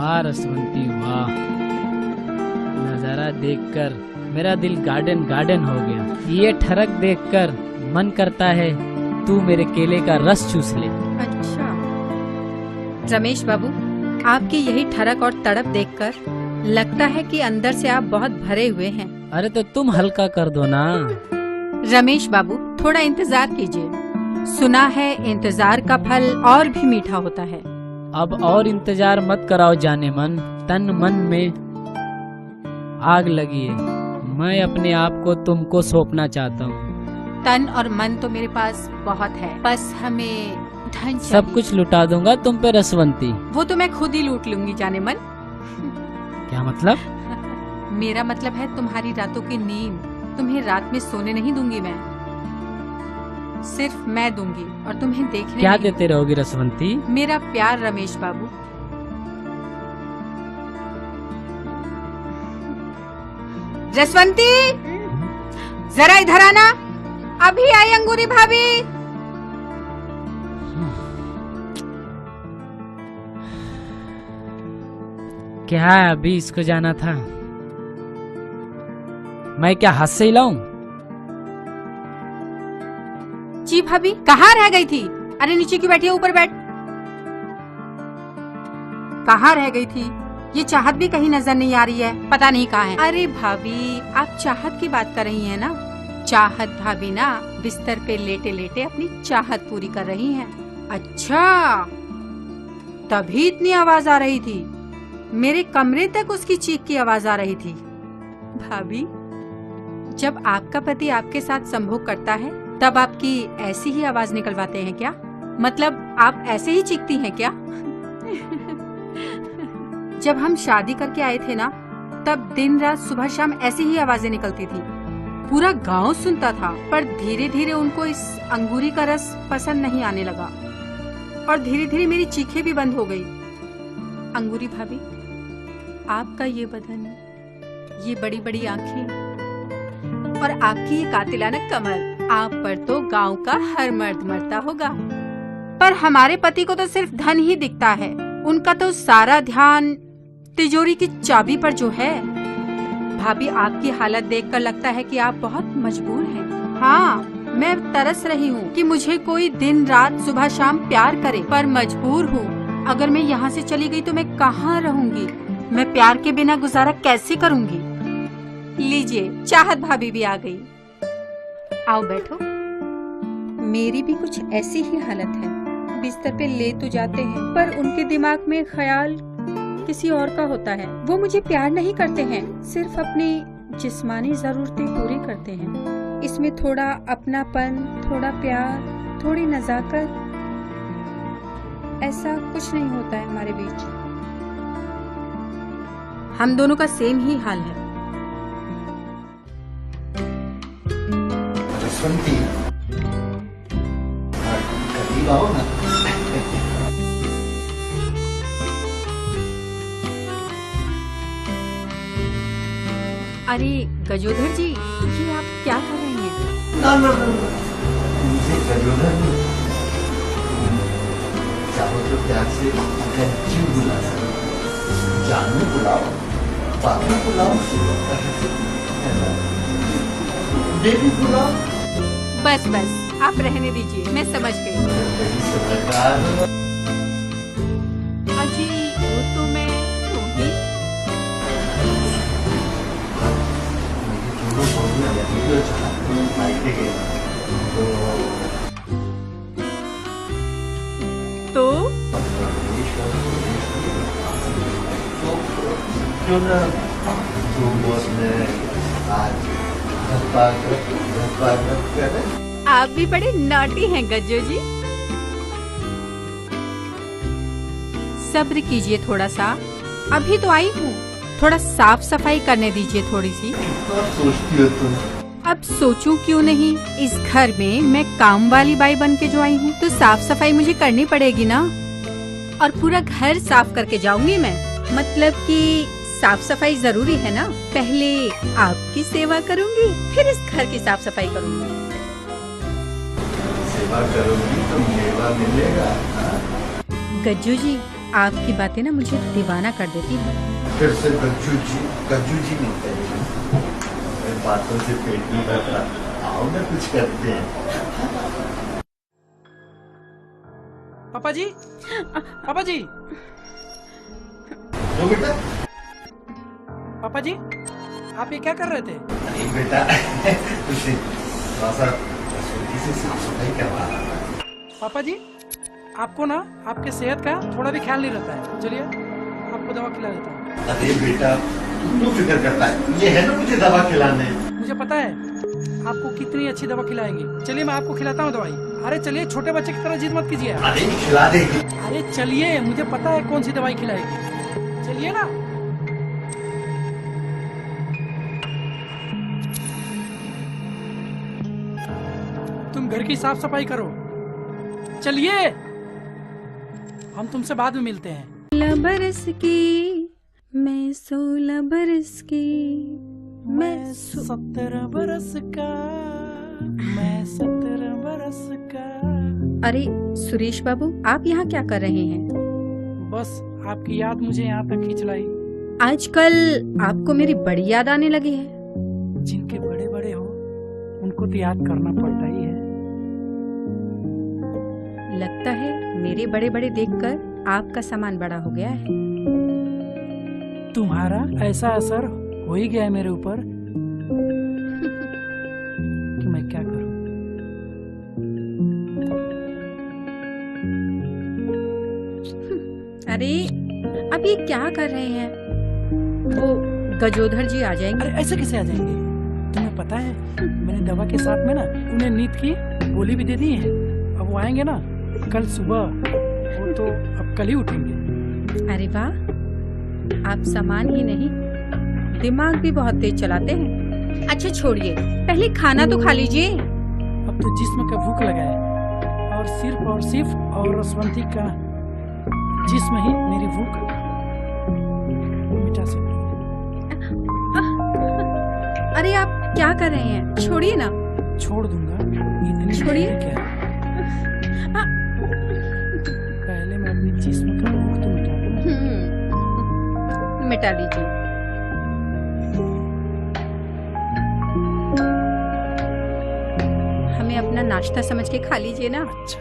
वाह रसवंती वाह, नजारा देखकर मेरा दिल गार्डन गार्डन हो गया। ये ठरक देखकर मन करता है तू मेरे केले का रस चूस ले। अच्छा रमेश बाबू, आपकी यही ठरक और तड़प देखकर लगता है कि अंदर से आप बहुत भरे हुए हैं। अरे तो तुम हल्का कर दो ना। रमेश बाबू थोड़ा इंतजार कीजिए, सुना है इंतजार का फल और भी मीठा होता है। अब और इंतजार मत कराओ जाने मन, तन मन में आग लगी है। मैं अपने आप को तुमको सौंपना चाहता हूँ। तन और मन तो मेरे पास बहुत है, बस हमें धन सब चाहिए। कुछ लुटा दूंगा तुम पे रसवंती। वो तो मैं खुद ही लूट लूंगी जाने मन। क्या मतलब? मेरा मतलब है तुम्हारी रातों की नींद। तुम्हें रात में सोने नहीं दूंगी मैं, सिर्फ मैं दूंगी और तुम्हें देखने क्या नहीं देते रहोगी रसवंती? मेरा प्यार रमेश बाबू। रसवंती जरा इधर आना, अभी आई अंगूरी भाभी। क्या है, अभी इसको जाना था? मैं क्या हाथ से हिलाऊं? जी भाभी कहाँ रह गई थी? अरे नीचे क्यों बैठी है, ऊपर बैठ। कहाँ रह गई थी? ये चाहत भी कहीं नजर नहीं आ रही है, पता नहीं कहाँ है। अरे भाभी आप चाहत की बात कर रही हैं ना? चाहत भाभी ना बिस्तर पे लेटे लेटे अपनी चाहत पूरी कर रही हैं। अच्छा तभी इतनी आवाज आ रही थी, मेरे कमरे तक उसकी चीख की आवाज आ रही थी। भाभी जब आपका पति आपके साथ संभोग करता है तब आपकी ऐसी ही आवाज निकलवाते हैं क्या? मतलब आप ऐसे ही चीखती हैं क्या? जब हम शादी करके आए थे ना, तब दिन रात सुबह शाम ऐसी ही आवाजें निकलती थी, पूरा गांव सुनता था। पर धीरे धीरे उनको इस अंगूरी का रस पसंद नहीं आने लगा और धीरे धीरे मेरी चीखें भी बंद हो गई। अंगूरी भाभी आपका ये बदन, ये बड़ी बड़ी आंखें और आपकी ये कातिलाना कमर, आप पर तो गांव का हर मर्द मरता होगा। पर हमारे पति को तो सिर्फ धन ही दिखता है, उनका तो सारा ध्यान तिजोरी की चाबी पर जो है। भाभी आपकी हालत देखकर लगता है कि आप बहुत मजबूर हैं। हाँ मैं तरस रही हूँ कि मुझे कोई दिन रात सुबह शाम प्यार करे, पर मजबूर हूँ। अगर मैं यहाँ से चली गई तो मैं कहाँ रहूंगी? मैं प्यार के बिना गुजारा कैसे करूंगी? लीजिए चाहत भाभी भी आ गई, आओ बैठो। मेरी भी कुछ ऐसी ही हालत है, बिस्तर पे ले तो जाते हैं पर उनके दिमाग में ख्याल किसी और का होता है। वो मुझे प्यार नहीं करते हैं, सिर्फ अपनी जिस्मानी जरूरतें पूरी करते हैं। इसमें थोड़ा अपनापन, थोड़ा प्यार, थोड़ी नजाकत, ऐसा कुछ नहीं होता है हमारे बीच। हम दोनों का सेम ही हाल है। रसवंती करीब आओ ना। अरे गजोधर जी, ये आप क्या कर रही हैं? ना ना ना, मुझे गजोधर नहीं, चाहो तो प्यार से गज्जू बुला सकते, जानू बुलाओ, बाबू बुलाओ, बेबी बुलाओ। बस बस आप रहने दीजिए, मैं समझ गई। अजी वो तो मैं ही। तो क्यों ना तुम उसने आज आप भी बड़े नॉटी हैं गज्जो जी। सब्र कीजिए थोड़ा सा, अभी तो आई हूँ, थोड़ा साफ सफाई करने दीजिए थोड़ी सी। सोचती हो तुम? अब सोचूं क्यों नहीं, इस घर में मैं काम वाली बाई बन के जो आई हूँ तो साफ सफाई मुझे करनी पड़ेगी ना, और पूरा घर साफ करके जाऊंगी मैं। मतलब कि साफ सफाई जरूरी है ना, पहले आपकी सेवा करूंगी फिर इस घर की साफ सफाई करूंगी। सेवा करोगी तो मेवा मिलेगा। गज्जू जी आपकी बातें ना मुझे दीवाना कर देती है। फिर से गज्जू जी नहीं कहेगी। मेरे बातों से पेट नहीं भरता। आओ ना कुछ करते हैं। पापा जी, पापा जी, तो बेटा, पापा जी, आप ये क्या कर रहे थे? अरे बेटा कुछ नहीं, थोड़ा सा रसोई से साफ सफाई करवा रहा था। पापा जी, आपको ना आपके सेहत का थोड़ा भी ख्याल नहीं रहता है। चलिए आपको दवा खिला देता हूँ। अरे बेटा तू क्यों फिक्र करता है? ये है ना मुझे दवा खिलाने। मुझे पता है आपको कितनी अच्छी दवा खिलाएंगे। चलिए मैं आपको खिलाता हूँ दवाई। अरे चलिए, छोटे बच्चे की तरह जिद मत कीजिए। अरे खिला देगी। अरे चलिए, मुझे पता है कौन सी दवाई खिलाएगी। चलिए ना। तुम घर की साफ सफाई करो। चलिए, हम तुमसे बाद में मिलते हैं। 16 बरस की, मैं 16 बरस की, मैं 17 बरस का, मैं 17 बरस का। अरे सुरेश बाबू, आप यहाँ क्या कर रहे हैं? बस आपकी याद मुझे यहाँ तक खींच लाई। आजकल आपको मेरी बड़ी याद आने लगी है। जिनके बड़े बड़े हो उनको तो याद करना पड़ता ही है। लगता है मेरे बड़े बड़े देखकर आपका सामान बड़ा हो गया है। तुम्हारा ऐसा असर हो ही गया है मेरे ऊपर कि मैं क्या करूं। अरे अब ये क्या कर रहे हैं? वो गजोधर जी आ जाएंगे। अरे ऐसे कैसे आ जाएंगे? तुम्हें पता है मैंने दवा के साथ में ना उन्हें नींद की गोली भी दे दी है। अब वो आएंगे ना कल सुबह, वो तो अब कल ही उठेंगे। अरे वाह, आप सामान ही नहीं दिमाग भी बहुत तेज चलाते हैं। अच्छा छोड़िए, पहले खाना तो खा लीजिए। अब तो जिस्म का भूख लगा है और सिर्फ और रसवंती का जिस्म ही मेरी भूख मिटा सकती है। अरे आप क्या कर रहे हैं? छोड़िए ना। छोड़ दूंगा, ये नहीं छोड़िए। क्या है? पहले मैं अपनी जिस्म का भूख तो मिटा दूं। मिटा लीजिए। हमें अपना नाश्ता समझ के खा लीजिए ना। अच्छा